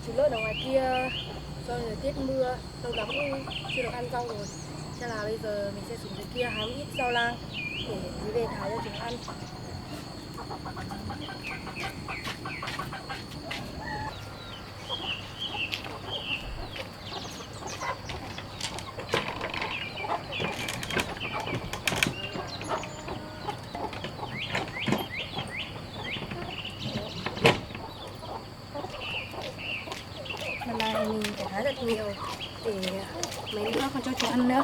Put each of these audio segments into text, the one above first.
Chú lợn ở ngoài kia do thời tiết mưa lâu lắm cũng chưa được ăn rau rồi, cho là bây giờ mình sẽ xuống dưới kia hái ít rau lang để đi về thái cho chúng ăn. Lần này mình phải thái thật nhiều để mấy nữa còn cho chúng ăn nữa.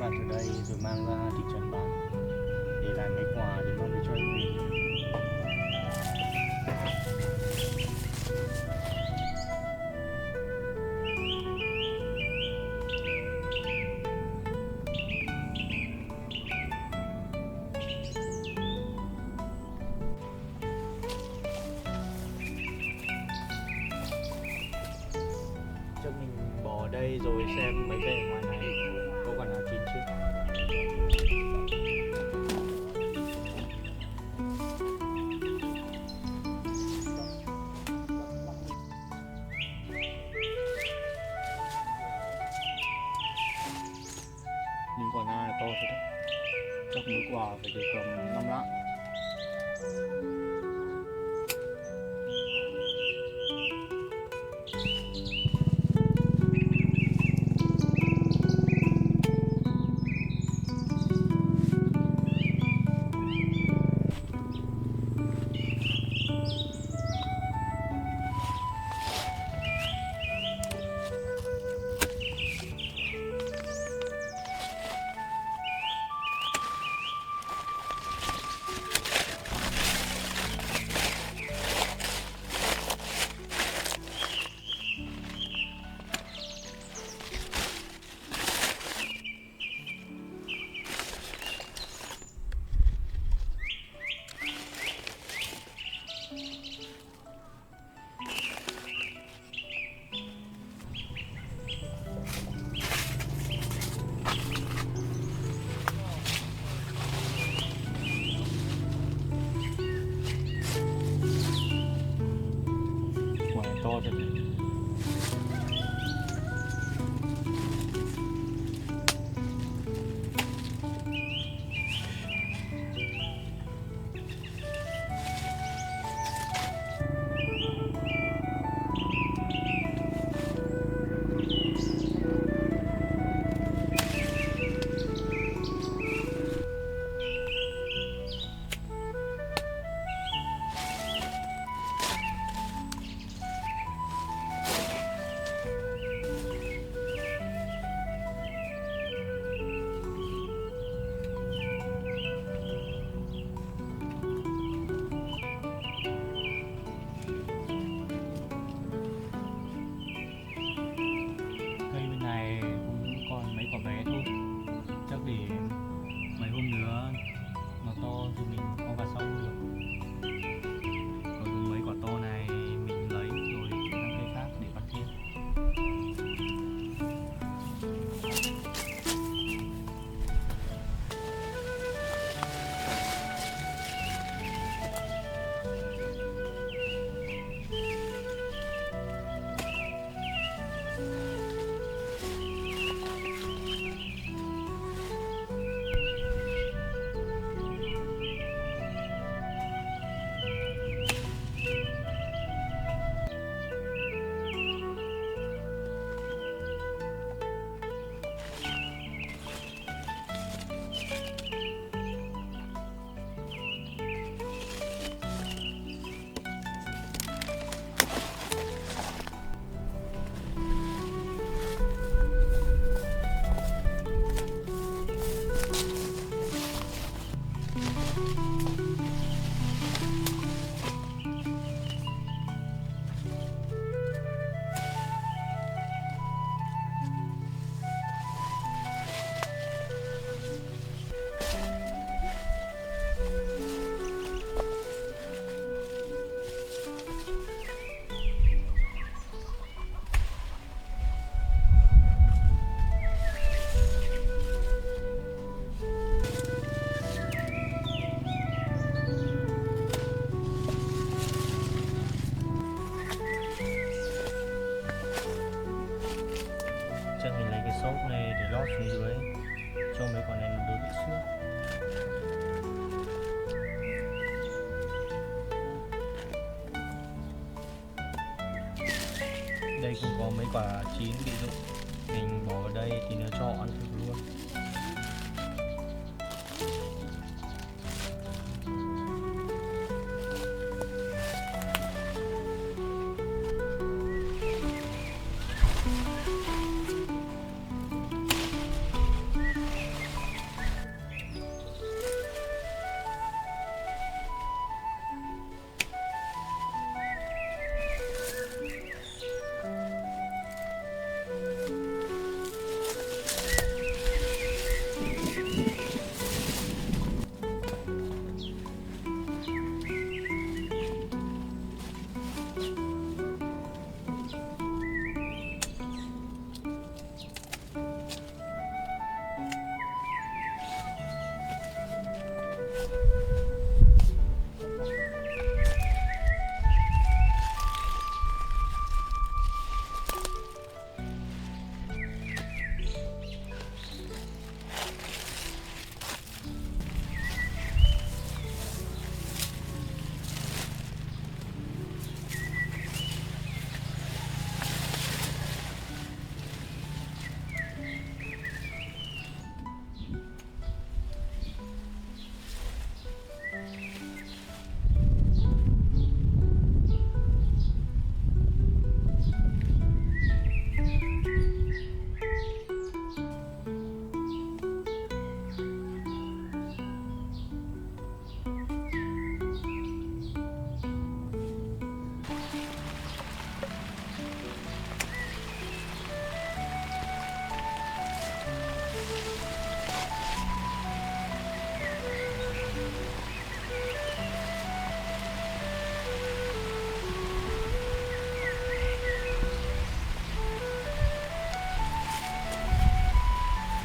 vặt ở đây rồi mang ra thị trấn bán, để lại mấy quả để mang về cho anh mình. Chắc mình bỏ ở đây rồi xem mấy cây ở ngoài này có quả nào chín chưa. Những quả nào to rồi đấy, chắc mỗi quả phải được tầm 5 lạng. Quả này to thật đấy. Cây bên này cũng còn mấy quả bé thôi, chắc để mấy hôm nữa nó to thì mình có vào sau được. Còn mấy quả to này mình lấy rồi chuyển sang cây khác để bắt thêm. Chắc mình lấy cái xốp này để lót xuống dưới cho mấy quả này nó đỡ bị xước. Đây cũng có mấy quả chín bị rụng, mình bỏ vào đây thì nó cho ăn thử luôn.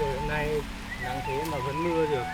Trời hôm nay nắng thế mà vẫn mưa được.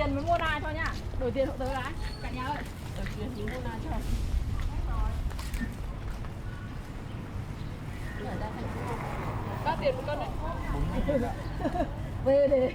tiền mới mua nai thôi nhá. Đổi tiền hộ tớ cái. Cả nhà ơi. Đổi tiền thì mua nai cho. Các tiền một cân đấy. Về để.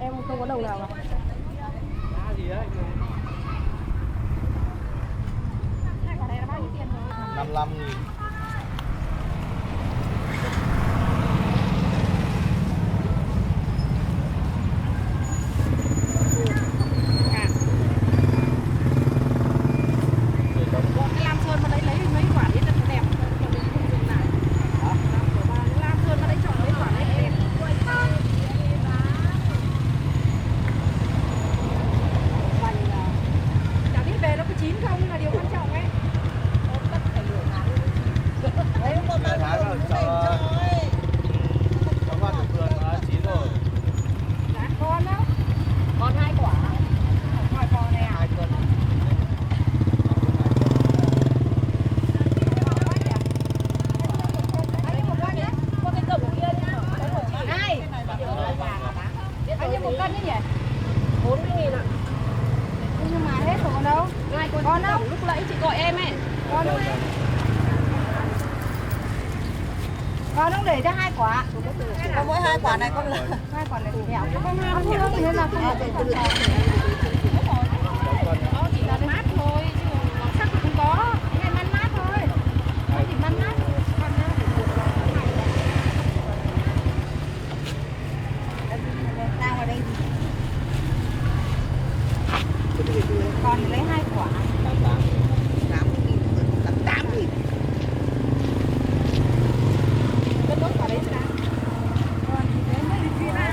Em không có đồng nào mà. Giá gì đấy? Hai quả này là bao nhiêu tiền rồi? 55.000. Cái lam sơn mà đấy lấy mấy quả đấy rất đẹp. Còn mình không dùng lại. Lam sơn mà đấy chọn mấy quả đấy đẹp. Chả biết về nó có chín không là điều quan trọng ấy. Tất phải lửa tháng. Đấy một Tháng rồi cho con được vườn nó chín rồi. Dạ, con đó. Con 2 quả. Hỏi con này à? 2 cân. Bao nhiêu một cân đấy nhỉ? 40.000 ạ. Nhưng mà hết rồi còn đâu? Con đâu? Lúc nãy chị gọi em ấy. Con đâu em? Con đâu để cho 2 quả. Có mỗi 2 quả này con là 2 quả này dẻo. Con ham hương thì nên là không phải tự chọn. Nó chỉ là mát thôi chứ nó sắc thì không có. Cái này man mát thôi. Nó chỉ man mát thôi. đang ở đây Con lấy 2 quả. 80.000. Cân nốt quả đấy chứ nào. Còn thế mấy quả.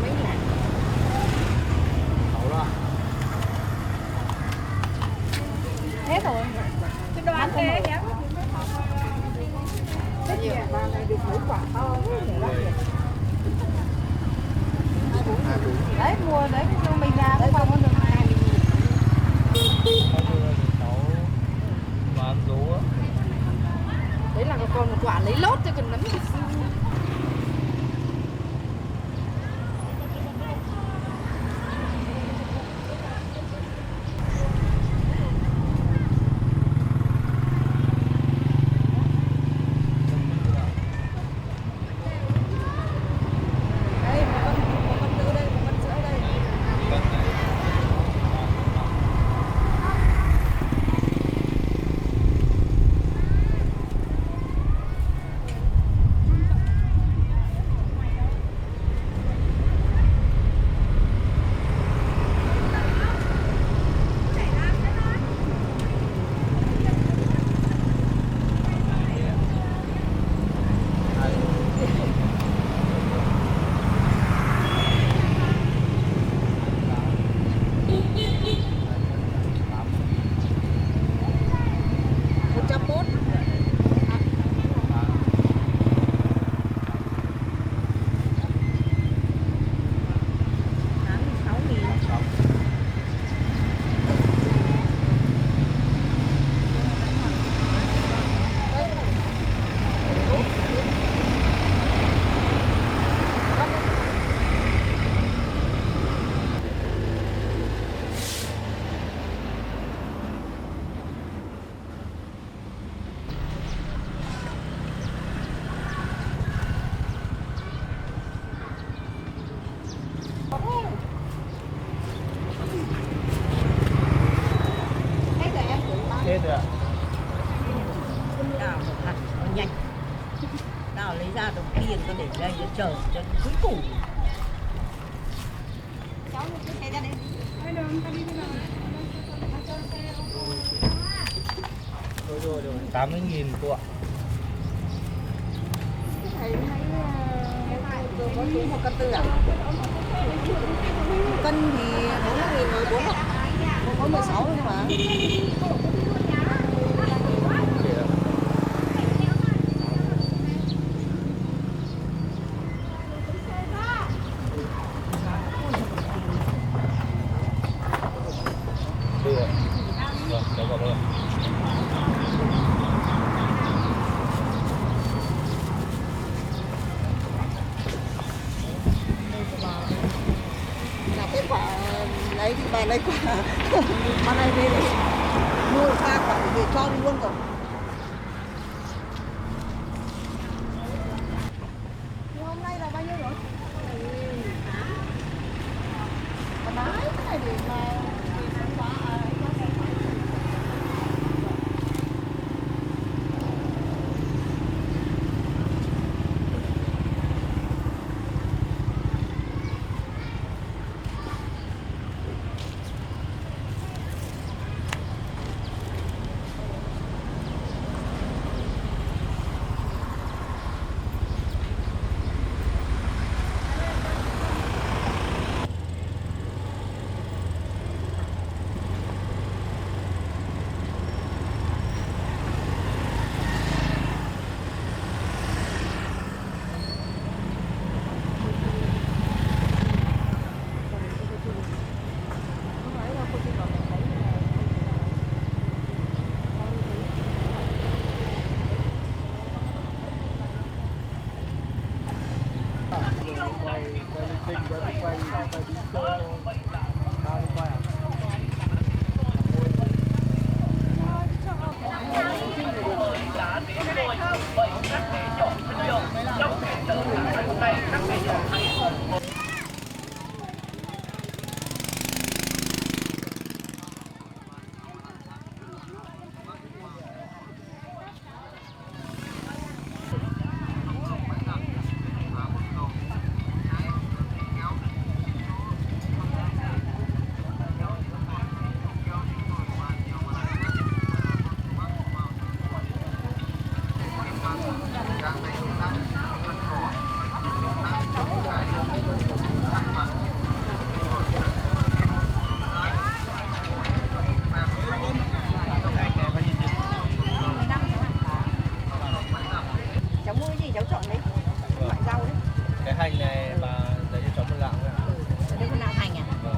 Mấy lạng. Hết rồi. Cái đoán thế nhá. Cái gì mà này được mấy quả to thế để lắm vậy. Đấy mua đấy cho mình ra cũng không có được 20.000. Đấy là còn một quả lấy lốt cho cần lắm. Hết rồi ạ. Đào một hạt nó nhanh. Đào lấy ra đồng tiền tôi để đây để chờ cho cuối cùng. Cháu mua cái xe ra đây. Rồi 80.000 cô ạ. Thầy thấy có xuống 1 cân tư à? 1 cân thì 40.000 rồi 4 ạ. Có 16 thôi mà. Được. Vâng, cháu cảm ơn. Là cái quả lấy thì bà lấy quả bà này về để mua 3 quả để cho đi luôn rồi. Hôm nay là bao nhiêu rồi? Bà nói cái này để mà hành này bà lấy cho cháu một lạng thôi ạ. Đấy con nào hành à? Vâng.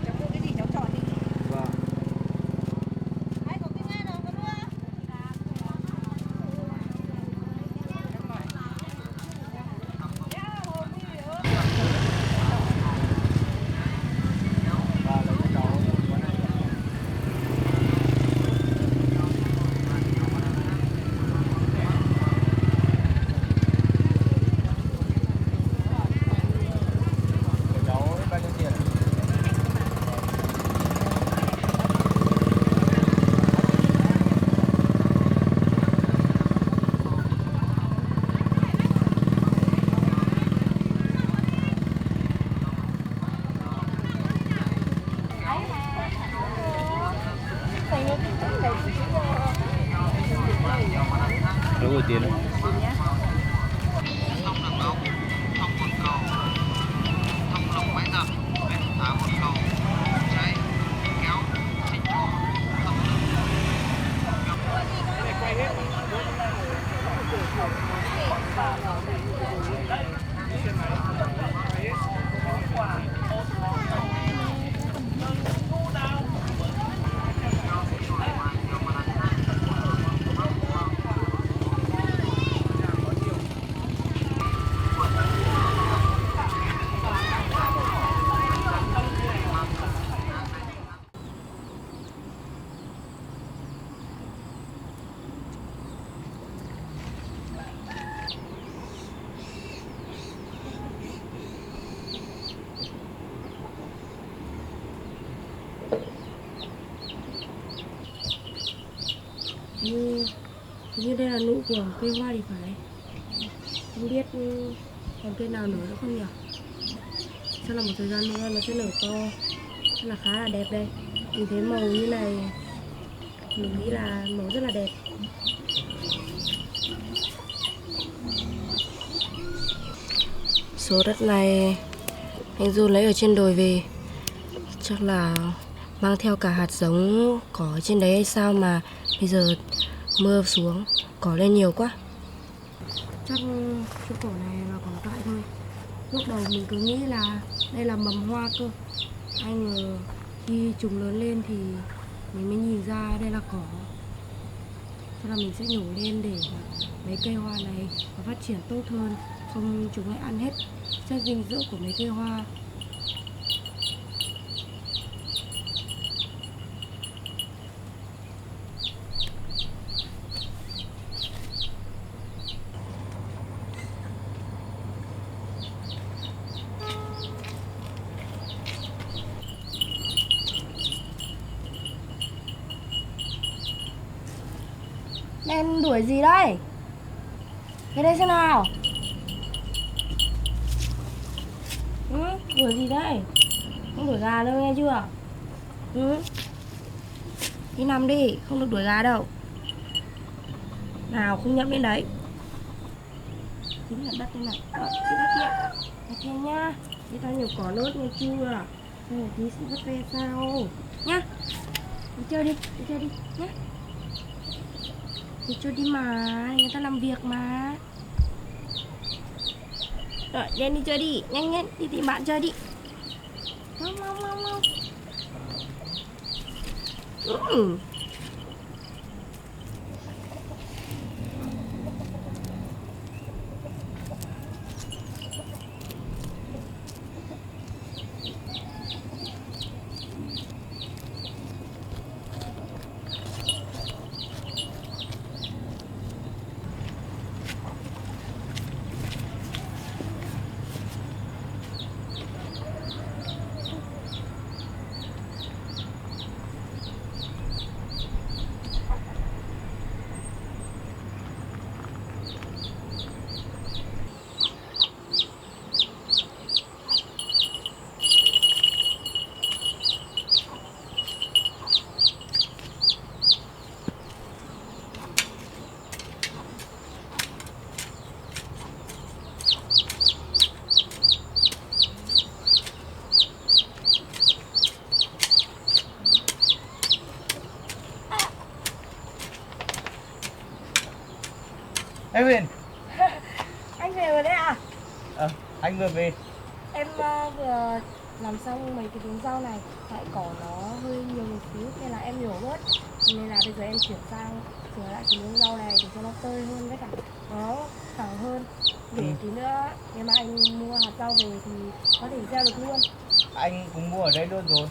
Cháu mua cái gì cháu chọn đi. Vâng. Ai có cái nghe nào con đưa? Bà lấy cho cháu một quán này. Để cháu bao nhiêu tiền ạ? Đâu có tiền đâu. Như đây là nụ của cây hoa thì phải. Không biết còn cây nào nở nữa không nhỉ? Chắc là một thời gian nữa nó sẽ nở to. Chắc là khá là đẹp đây. Nhìn thấy màu như này mình nghĩ là màu rất là đẹp. Số đất này anh Du lấy ở trên đồi về. Chắc là mang theo cả hạt giống cỏ ở trên đấy hay sao mà bây giờ mưa xuống cỏ lên nhiều quá. Chắc chỗ cỏ này là cỏ dại thôi. Lúc đầu mình cứ nghĩ là đây là mầm hoa cơ. Ai ngờ khi chúng lớn lên thì mình mới nhìn ra đây là cỏ. Chắc là mình sẽ nhổ lên để mấy cây hoa này có phát triển tốt hơn, không chúng lại ăn hết chất dinh dưỡng của mấy cây hoa. Em đuổi gì đây? Cái đây xem nào. Đuổi gì đây? Không đuổi gà đâu nghe chưa? Đi nằm đi, không được đuổi gà đâu. Nào không nhấp lên đấy. Chính là đất đây này. Cái đất kia. Đất kia nhá. Để tao nhiều cỏ nốt nghe chưa? Rồi tí sẽ vứt về sau nhá. Đi chơi đi nhá. Thì cho đi mà, người ta làm việc mà. Rồi, lên đi chơi đi, nhanh đi tìm bạn chơi đi. Mau. Em Huyền. Anh về rồi đấy à? Anh vừa về. Em vừa làm xong mấy cái luống rau này, tại cỏ nó hơi nhiều một xíu nên là em nhổ bớt, nên là bây giờ em chuyển sang sửa lại cái luống rau này để cho nó tơi hơn với cả nó thẳng hơn, để tí nữa nếu mà anh mua hạt rau về thì có thể gieo được luôn. Anh cũng mua ở đây luôn rồi.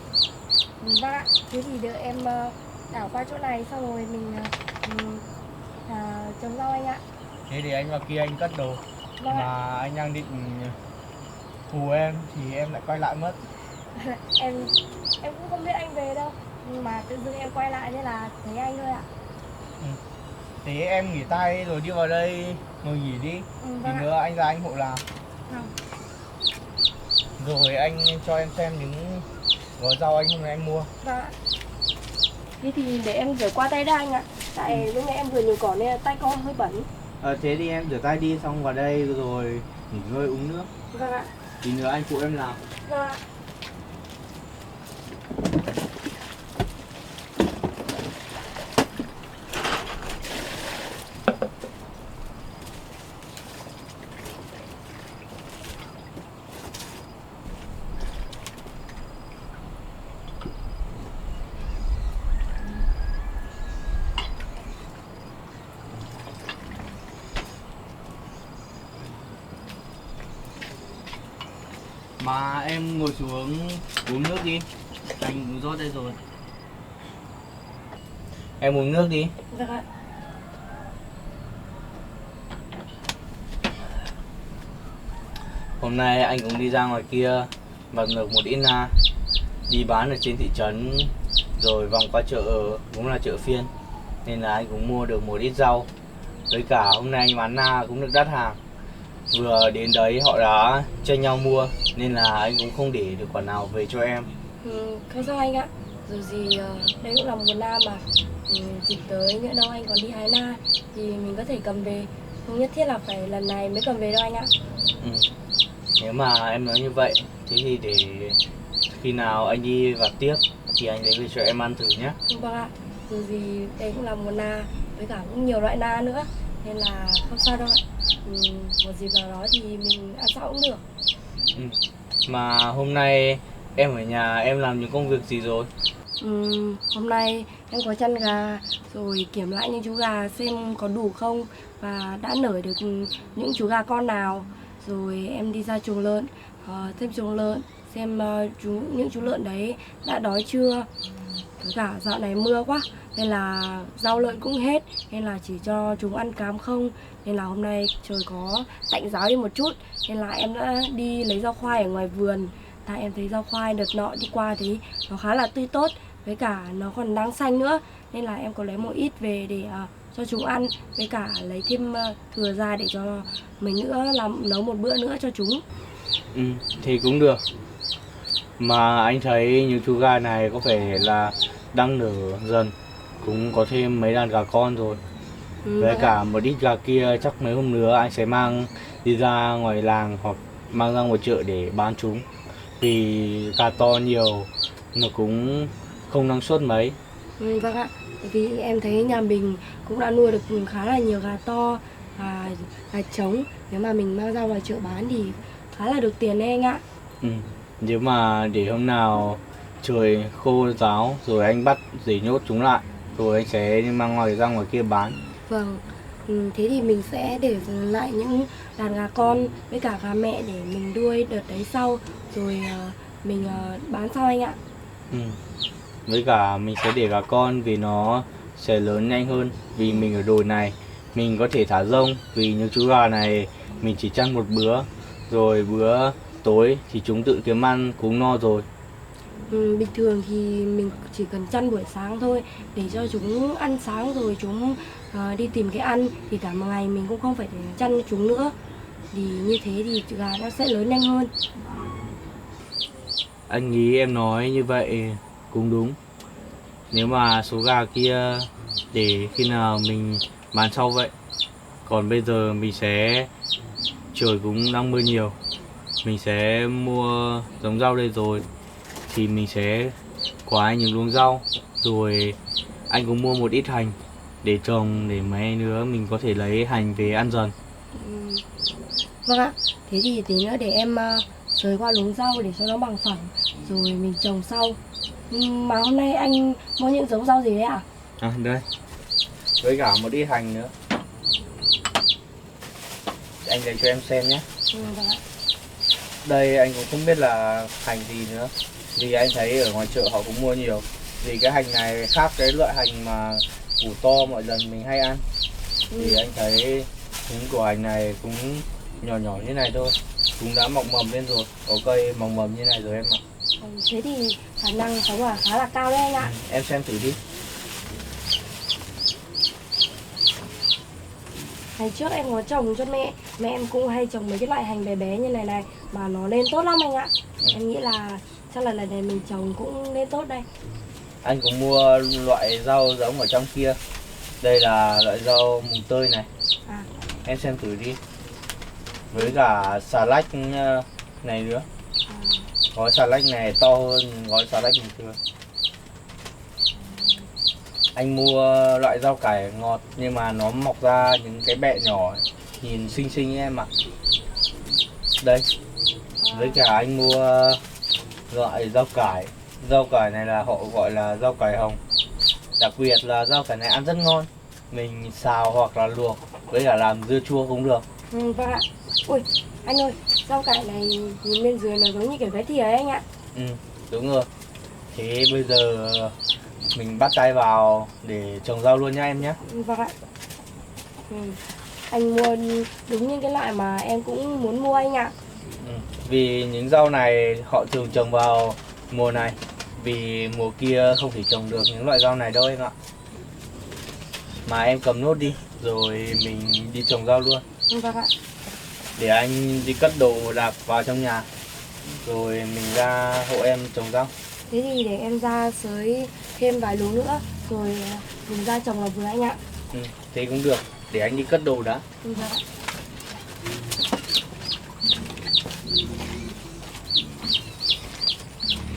Vâng ạ, thế thì đợi em đảo qua chỗ này xong rồi mình trồng rau anh ạ. Thế thì anh vào kia anh cất đồ. Vâng ạ. Mà anh đang định hù em thì em lại quay lại mất. em cũng không biết anh về đâu, nhưng mà tự dưng em quay lại nên là thấy anh thôi ạ. Thế em nghỉ tay rồi đi vào đây ngồi nghỉ đi. Tí Vâng ạ. nữa anh ra anh hộ làm. Vâng. Rồi anh cho em xem những gói rau anh hôm nay anh mua. Vâng ạ. Thế thì để em rửa qua tay đã anh ạ. Tại lúc nãy em vừa nhổ cỏ nên là tay con hơi bẩn. Thế thì em rửa tay đi xong vào đây rồi nghỉ ngơi uống nước. Vâng ạ. Tí nữa anh phụ em làm. Vâng ạ. Mà em ngồi xuống uống nước đi. Anh uống rót đây rồi. Em uống nước đi. Vâng ạ. Hôm nay anh cũng đi ra ngoài kia vặt được một ít na đi bán ở trên thị trấn, rồi vòng qua chợ cũng là chợ phiên, nên là anh cũng mua được một ít rau. Với cả hôm nay anh bán na cũng được đắt hàng. Vừa đến đấy họ đã tranh nhau mua nên là anh cũng không để được quả nào về cho em. Không sao anh ạ. Dù gì đây cũng là một na mà. Dịp tới nữa đâu anh còn đi hái na thì mình có thể cầm về. Không nhất thiết là phải lần này mới cầm về đâu anh ạ. Nếu mà em nói như vậy, thế thì để khi nào anh đi vặt tiếp thì anh lấy về cho em ăn thử nhé. Vâng ạ. Dù gì đây cũng là một na, với cả cũng nhiều loại na nữa, nên là không sao đâu ạ. Một dịp nào đó thì mình ăn sau cũng được. Mà hôm nay em ở nhà em làm những công việc gì rồi? Hôm nay em có chăn gà, rồi kiểm lại những chú gà xem có đủ không và đã nở được những chú gà con nào. Rồi em đi ra chuồng lợn, xem chuồng lợn, xem những chú lợn đấy đã đói chưa. Với cả dạo này mưa quá nên là rau lợn cũng hết, nên là chỉ cho chúng ăn cám không. Nên là hôm nay trời có tạnh giáo đi một chút, nên là em đã đi lấy rau khoai ở ngoài vườn. Tại em thấy rau khoai đợt nọ đi qua thì nó khá là tươi tốt, với cả nó còn đang xanh nữa, nên là em có lấy một ít về để cho chúng ăn, với cả lấy thêm thừa ra để cho mình nữa làm nấu một bữa nữa cho chúng. Thì cũng được. Mà anh thấy những chú gà này có vẻ là đang nở dần, cũng có thêm mấy đàn gà con rồi. Với cả một ít gà kia chắc mấy hôm nữa anh sẽ mang đi ra ngoài làng hoặc mang ra ngoài chợ để bán chúng. Vì gà to nhiều nó cũng không năng suất mấy. Vâng ạ. Vì em thấy nhà mình cũng đã nuôi được khá là nhiều gà to và gà trống. Nếu mà mình mang ra ngoài chợ bán thì khá là được tiền đấy anh ạ. Nếu mà để hôm nào trời khô ráo rồi anh bắt dễ nhốt chúng lại, rồi anh sẽ mang ra ngoài kia bán. Vâng. Thế thì mình sẽ để lại những đàn gà con với cả gà mẹ để mình nuôi đợt đấy sau, rồi mình bán sau anh ạ. Với cả mình sẽ để gà con vì nó sẽ lớn nhanh hơn. Vì mình ở đồi này mình có thể thả rông, vì những chú gà này mình chỉ chăn một bữa, rồi bữa tối thì chúng tự kiếm ăn cũng no rồi. Bình thường thì mình chỉ cần chăn buổi sáng thôi để cho chúng ăn sáng rồi chúng đi tìm cái ăn, thì cả một ngày mình cũng không phải để chăn chúng nữa. Thì như thế thì gà nó sẽ lớn nhanh hơn. Anh nghĩ em nói như vậy cũng đúng. Nếu mà số gà kia để khi nào mình bán sau vậy. Còn bây giờ mình sẽ, trời cũng đang mưa nhiều, mình sẽ mua giống rau đây rồi thì mình sẽ có những luống rau, rồi anh cũng mua một ít hành để trồng để mấy nữa mình có thể lấy hành về ăn dần. Vâng ạ. Thế thì tí nữa để em sới qua luống rau để cho nó bằng phẳng rồi mình trồng sau. Mà hôm nay anh mua những giống rau gì đấy ạ? À đây, với cả một ít hành nữa. Anh lấy cho em xem nhé. Vâng ạ. Đây anh cũng không biết là hành gì nữa, vì anh thấy ở ngoài chợ họ cũng mua nhiều. Vì cái hành này khác cái loại hành mà củ to mọi lần mình hay ăn. Thì anh thấy những củ hành này cũng nhỏ nhỏ như này thôi, cũng đã mọc mầm lên rồi, có cây mọc mầm như này rồi em ạ. Thế thì khả năng sống là khá là cao đấy anh ạ. Em xem thử đi. Ngày trước em có trồng cho mẹ em cũng hay trồng mấy cái loại hành bé bé như này này mà nó lên tốt lắm anh ạ. Em nghĩ là chắc là lần này mình trồng cũng lên tốt đây. Anh cũng mua loại rau giống ở trong kia. Đây là loại rau mùng tơi này. Em xem thử đi. Với cả xà lách này nữa. Gói xà lách này to hơn gói xà lách bình thường. Anh mua loại rau cải ngọt nhưng mà nó mọc ra những cái bẹ nhỏ nhìn xinh xinh ấy em ạ. Đây. Với cả anh mua loại rau cải. Rau cải này là họ gọi là rau cải hồng. Đặc biệt là rau cải này ăn rất ngon. Mình xào hoặc là luộc với cả làm dưa chua cũng được. Vâng ạ. Ui anh ơi, rau cải này nhìn bên dưới nó giống như kiểu cái thìa ấy anh ạ. Đúng rồi. Thế bây giờ mình bắt tay vào để trồng rau luôn nha em nhé. Vâng ạ. Anh mua đúng những cái loại mà em cũng muốn mua anh ạ. Vì những rau này họ thường trồng vào mùa này, vì mùa kia không thể trồng được những loại rau này đâu em ạ. Mà em cầm nốt đi rồi mình đi trồng rau luôn. Vâng ạ. Để anh đi cất đồ đạc vào trong nhà rồi mình ra hộ em trồng rau. Thế thì để em ra sới thêm vài luống nữa rồi mình ra trồng là vừa anh ạ. Thế cũng được, để anh đi cất đồ đã. Vâng ạ.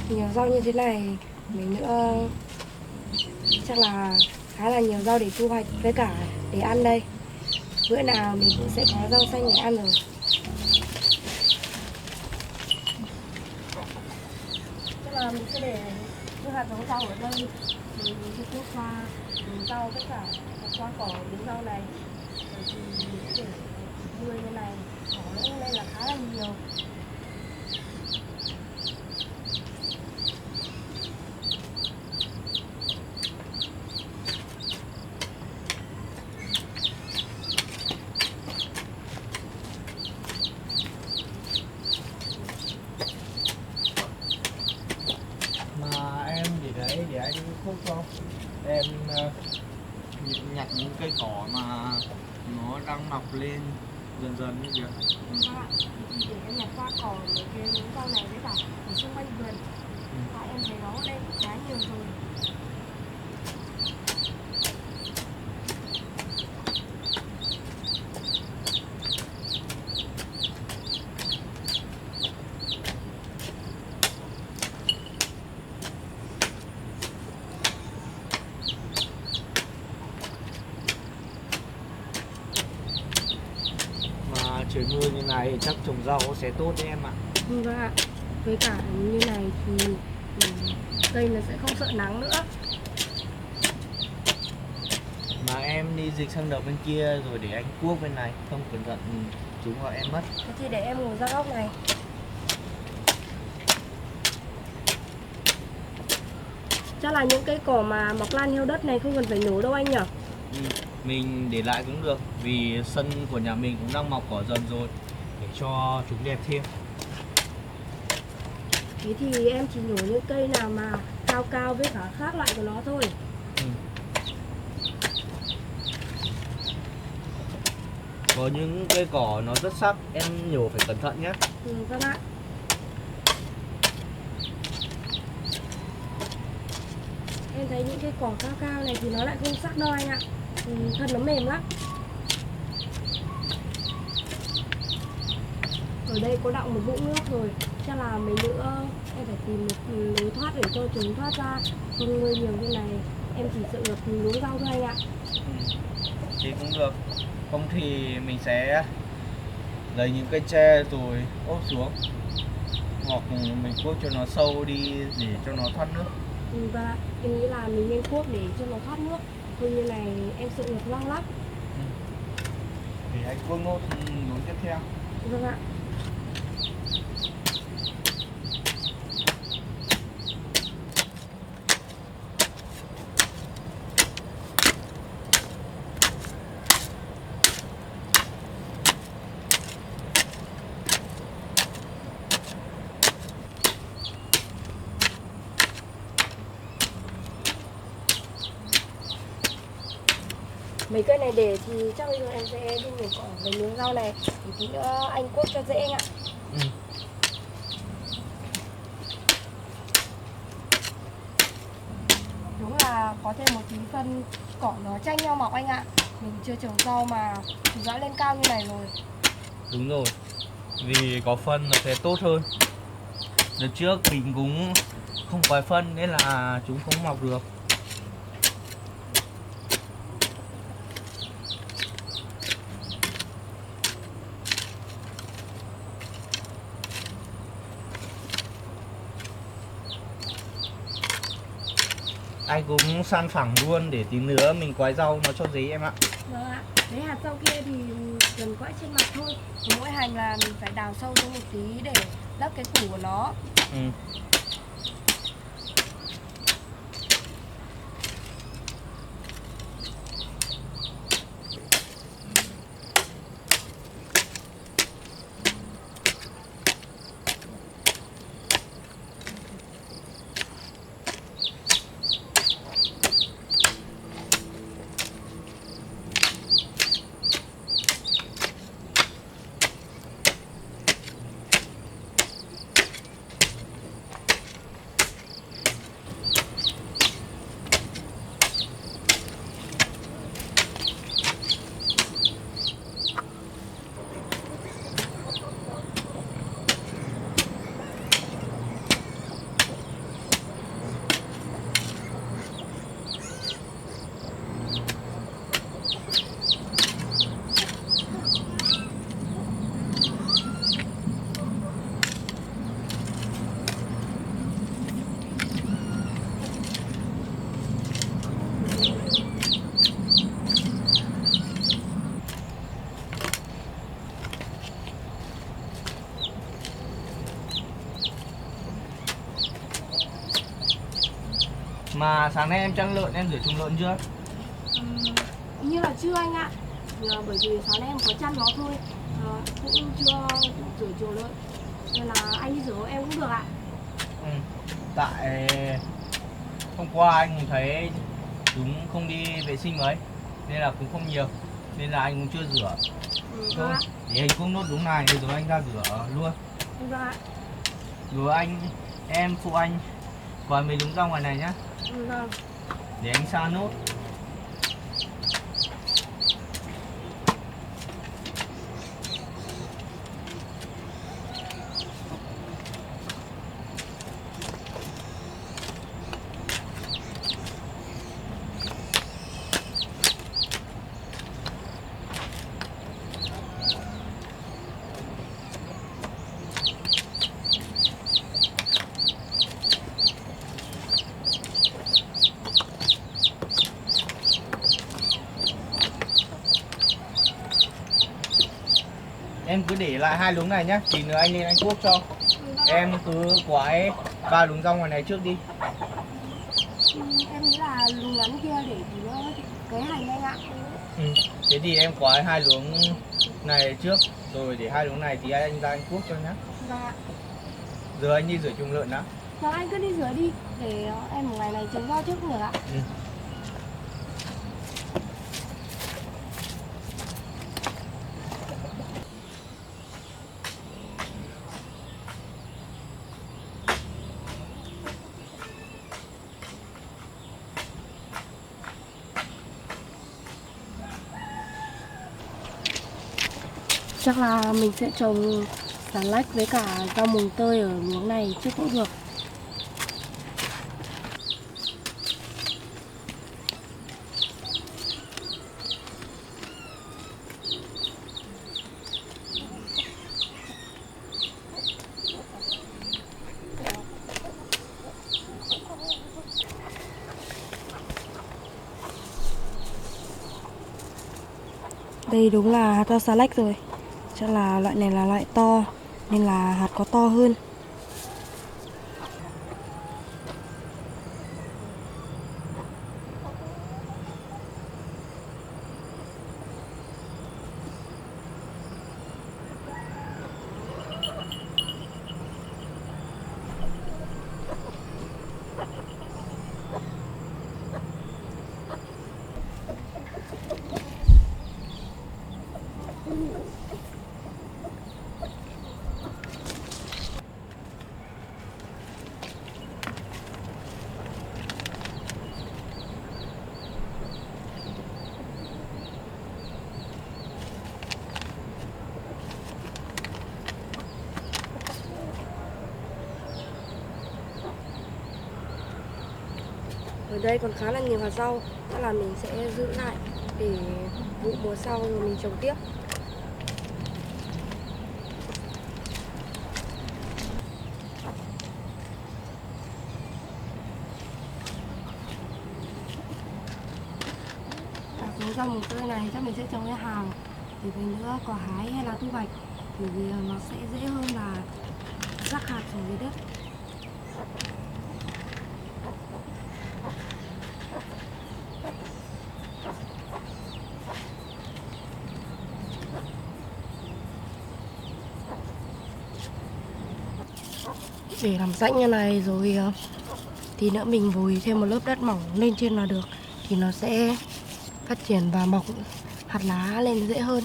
Nhiều rau như thế này mấy nữa chắc là khá là nhiều rau để thu hoạch với cả để ăn đây. Bữa nào mình cũng sẽ có rau xanh để ăn rồi. Chắc là mình sẽ để những hạt giống rau ở đây. Mình sẽ tiếp qua miếng rau tất cả qua cỏ miếng rau này. Rồi thì mình sẽ để nuôi như này. Cỏ cũng lên là khá là nhiều. Mà em để đấy để anh khúc cho em nhặt những cây cỏ mà nó đang mọc lên dần dần như kìa. Các bạn, thì để em nhặt qua cỏ mấy cái miếng rau này với cả ở xung quanh vườn. Tại em thấy nó lên khá nhiều rồi. Trời mưa như này thì chắc trồng rau sẽ tốt đấy em ạ. Vâng ạ. Với cả như này thì cây nó sẽ không sợ nắng nữa. Mà em đi dịch sang đầu bên kia rồi để anh cuốc bên này, không cẩn thận chúng vào em mất. Thế thì để em ngồi ra góc này. Chắc là những cây cỏ mà mọc lan heo đất này không cần phải nhổ đâu anh nhỉ? Mình để lại cũng được, vì sân của nhà mình cũng đang mọc cỏ dần rồi, để cho chúng đẹp thêm. Thế thì em chỉ nhổ những cây nào mà cao cao với cả khác loại của nó thôi. Có những cây cỏ nó rất sắc, em nhổ phải cẩn thận nhé. Vâng ạ. Em thấy những cái cỏ cao cao này thì nó lại không sắc đâu anh ạ. Thân nó mềm lắm. Ở đây có đọng một vũng nước rồi. Chắc là mấy nữa em phải tìm một lối thoát để cho chúng thoát ra. Không nuôi nhiều như này em chỉ sợ được luống rau thôi anh ạ. Thì cũng được. Không thì mình sẽ lấy những cây tre rồi ốp xuống, hoặc mình cuốc cho nó sâu đi để cho nó thoát nước. Vâng ạ, em nghĩ là mình nên cuốc để cho nó thoát nước. Thôi như này em sợ ngập lăng lắm. Để anh cuốc nốt hướng tiếp theo. Vâng ạ. Mấy cây này để thì chắc bây giờ em sẽ đi nhổ cỏ với miếng rau này. Để tí nữa anh cuốc cho dễ anh ạ. Đúng là có thêm một tí phân cỏ nó tranh nhau mọc anh ạ. Mình chưa trồng rau mà thì đã lên cao như này rồi. Đúng rồi, vì có phân nó sẽ tốt hơn. Đợt trước mình cũng không có phân nên là chúng không mọc được. Anh cũng san phẳng luôn để tí nữa mình quái rau nó cho dễ em ạ. Vâng ạ. Lấy hạt rau kia thì gần quãi trên mặt thôi. Mỗi hành là mình phải đào sâu xuống một tí để lấp cái củ của nó. Mà sáng nay em chăn lợn, em rửa chuồng lợn chưa? Như là chưa anh ạ. Bởi vì sáng nay em có chăn nó thôi, cũng chưa rửa chuồng lợn. Nên là anh đi rửa em cũng được ạ. Tại hôm qua anh cũng thấy chúng không đi vệ sinh mấy nên là cũng không nhiều, nên là anh cũng chưa rửa. Thôi để anh cũng nốt đúng này rồi anh ra rửa luôn. Vâng ạ. Rồi em phụ anh còn mấy đúng rau ngoài này nhá. Vâng. Để anh sa nốt. Em cứ để lại 2 luống này nhá, tí nữa anh lên anh cuốc cho. Em cứ quái 3 luống rau ngoài này trước đi. Em nghĩ là luống ngắn kia để tí nữa cái hành anh ạ. Thế thì em quái 2 luống này trước, rồi để 2 luống này thì anh ra anh cuốc cho nhá. Vâng ạ. Giờ anh đi rửa chuồng lợn đã. Vâng, anh cứ đi rửa đi để em một ngày này trồng rau trước cũng được ạ. Chắc là mình sẽ trồng xà lách với cả rau mùng tơi ở luống này trước cũng được. Đây đúng là hạt rau xà lách rồi. Chắc là loại này là loại to nên là hạt có to hơn. Ở đây còn khá là nhiều hạt rau, chắc là mình sẽ giữ lại để vụ mùa sau rồi mình trồng tiếp. Cái rau mùng tơi này chắc mình sẽ trồng cái hàng để về nữa có hái hay là thu hoạch thì nó sẽ dễ hơn là rắc hạt xuống dưới đất. Để làm rãnh như này rồi tí nữa mình vùi thêm một lớp đất mỏng lên trên là được, thì nó sẽ phát triển và mọc hạt lá lên dễ hơn.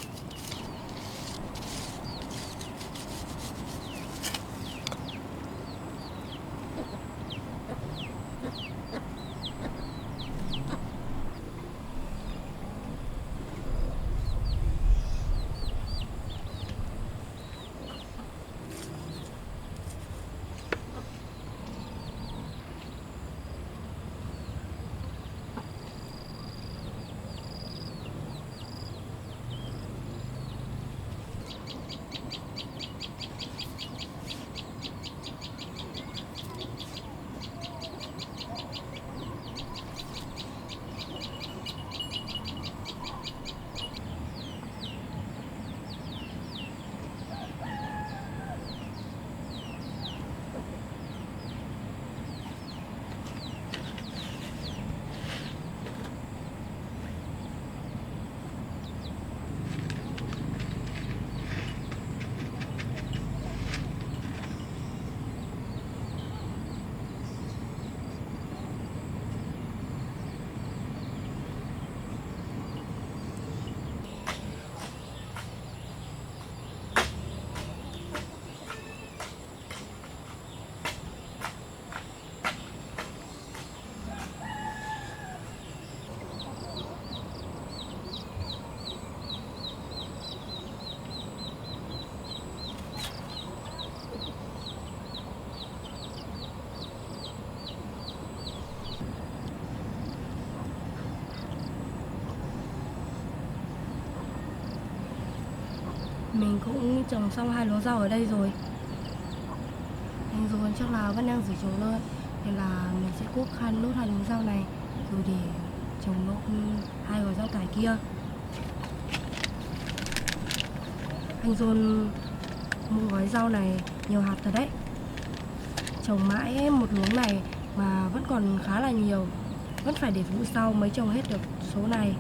Mình cũng trồng xong 2 lúa rau ở đây rồi. Anh rồi chắc là vẫn đang giữ trồng lợn, nên là mình sẽ cuốc nốt 2 lúa rau này rồi để trồng nốt 2 gói rau cải kia. Anh Dôn mua gói rau này nhiều hạt thật đấy. Trồng mãi một luống này mà vẫn còn khá là nhiều, vẫn phải để vụ sau mới trồng hết được số này.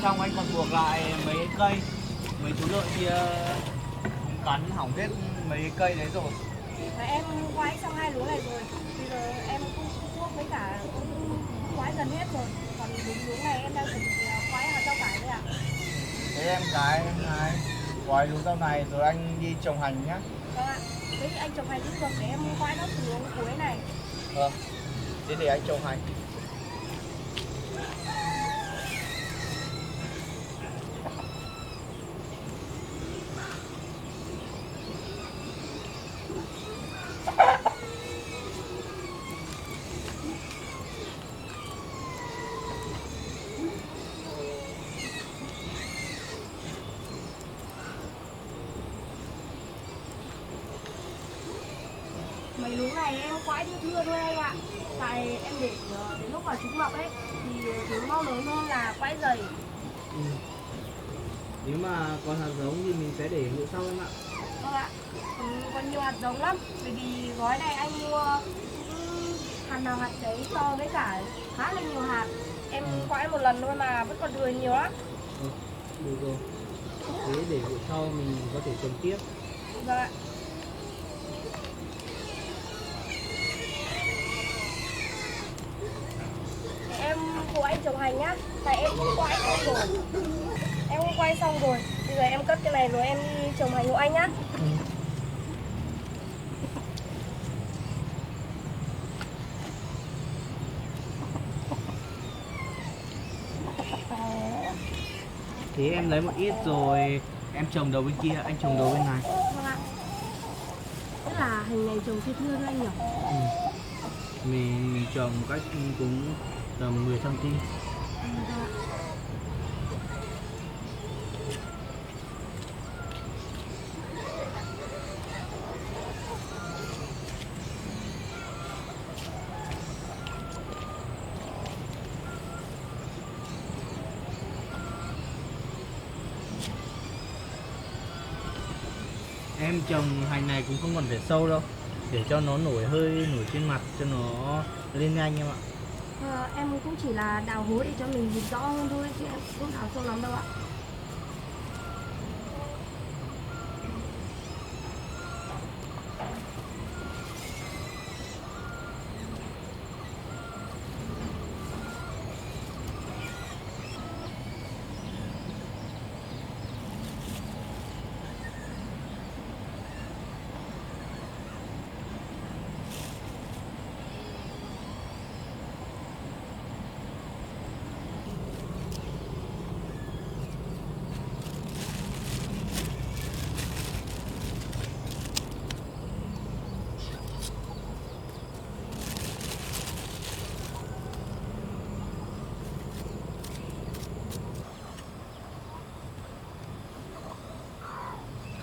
trong anh còn buộc lại mấy cây, mấy chú lợn kia cắn hỏng hết mấy cây đấy rồi. Và em quái xong 2 lúa này rồi. Bây giờ em cũng cuốc với cả cũng quái gần hết rồi. Còn đúng lúa này em đang chuẩn bị quái hạt rau cải đấy ạ. Thế em gái này quái lúa rau này rồi anh đi trồng hành nhá. Vâng ạ. Thế thì anh trồng hành cũng được để em quái nó xuống cuối này. Vâng. Thế để anh trồng hành. Mấy lúa này em quái thưa thôi anh ạ. Tại em để đến lúc mà chúng mọc ấy thì chúng mau lớn hơn là quái dày. Nếu mà còn hạt giống thì mình sẽ để hộ sau em ạ. Vâng ạ. Còn nhiều hạt giống lắm. Bởi vì gói này anh mua hạt nào hạt đấy to với cả khá là nhiều hạt. Em quái một lần thôi mà vẫn còn thừa nhiều lắm. Được rồi. Thế để vụ sau mình có thể trồng tiếp. Vâng ạ. Để em phụ anh trồng hành nhá. Tại em cũng quay xong rồi. Em cũng quay xong rồi. Bây giờ em cất cái này rồi em đi trồng hành hộ anh nhá. Thế em lấy một ít rồi em trồng đầu bên kia, anh trồng đầu bên này. Vâng ạ. Tức là hành này trồng thưa thưa thôi anh nhỉ? Mình trồng cách cũng tầm 10 cm. Vâng ạ. Em trồng hành này cũng không cần phải sâu đâu, để cho nó nổi trên mặt cho nó lên nhanh em ạ. Em cũng chỉ là đào hố để cho mình nhìn rõ hơn thôi chứ em không đào sâu lắm đâu ạ.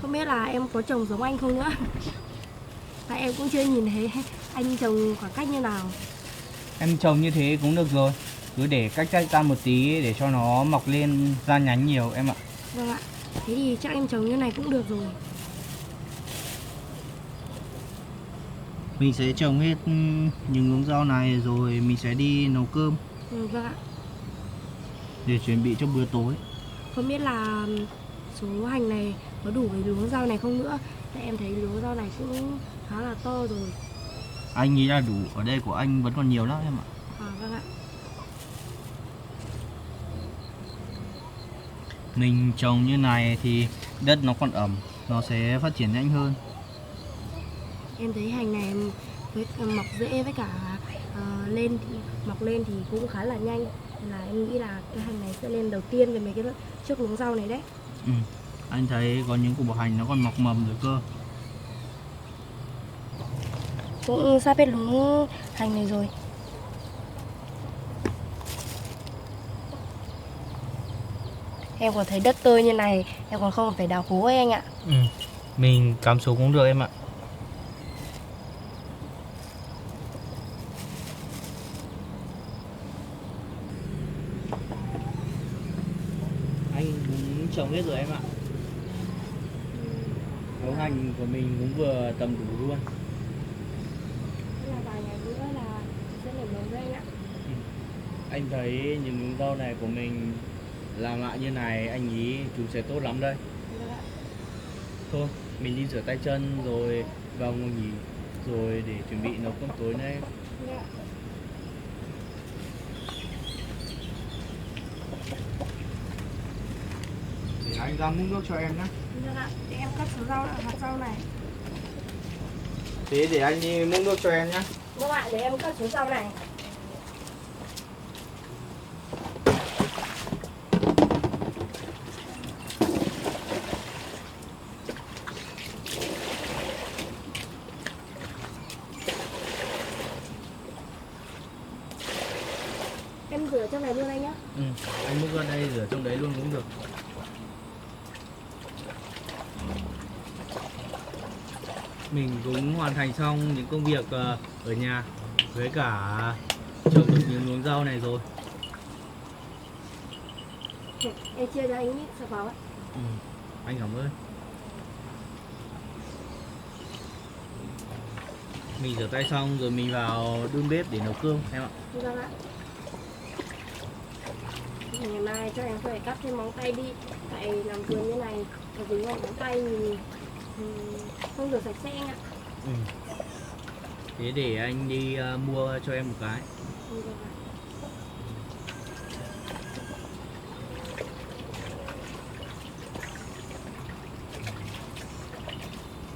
Không biết là em có trồng giống anh không nữa. Tại em cũng chưa nhìn thấy anh trồng khoảng cách như nào. Em trồng như thế cũng được rồi, cứ để cách ra một tí để cho nó mọc lên ra nhánh nhiều em ạ. Vâng ạ. Thế thì chắc em trồng như này cũng được rồi. Mình sẽ trồng hết những luống rau này rồi mình sẽ đi nấu cơm Vâng ạ. để chuẩn bị cho bữa tối. Không biết là số hành này có đủ với luống rau này không nữa. Tại em thấy luống rau này cũng khá là to rồi. Anh nghĩ là đủ, ở đây của anh vẫn còn nhiều lắm em ạ. Vâng ạ. Mình trồng như này thì đất nó còn ẩm, nó sẽ phát triển nhanh hơn. Em thấy hành này với mọc dễ với cả mọc lên thì cũng khá là nhanh. Nên là em nghĩ là cái hành này sẽ lên đầu tiên về mấy cái trước luống rau này đấy. Anh thấy có những củ hành nó còn mọc mầm rồi cơ. Cũng sắp hết luống hành này rồi. Em còn thấy đất tơi như này, em còn không phải đào hố ấy anh ạ. Mình cắm xuống cũng được em ạ. Anh cũng trồng hết rồi em ạ. Luống hành của mình cũng vừa tầm đủ luôn. Là vài ngày nữa sẽ nảy mầm đấy anh ạ. Anh thấy những luống rau này của mình làm lại như này anh ý chú sẽ tốt lắm đây. Thôi mình đi rửa tay chân rồi vào ngồi nghỉ rồi để chuẩn bị nấu cơm tối đây. Để anh ra múc nước cho em nhé. Được ạ, để em cắt số rau, hạt rau này. Thế để anh đi múc nước cho em nhé. Vâng ạ, để em cắt số rau này. Em rửa trong này luôn anh nhá. Ừ, anh múc ra đây rửa trong đấy luôn cũng được. Mình cũng hoàn thành xong những công việc ở nhà với cả trồng được những luống rau này rồi. Em chia cho anh ít xà phòng ạ. Ừ, anh cảm ơn. Mình rửa tay xong rồi mình vào đun bếp để nấu cơm em ạ. Vâng ạ. Ngày mai cho em phải cắt thêm móng tay đi. Tại làm vườn như này và dính vào móng tay thì không được sạch sẽ anh ạ. Ừ. Thế để anh đi mua cho em một cái. Vâng ạ.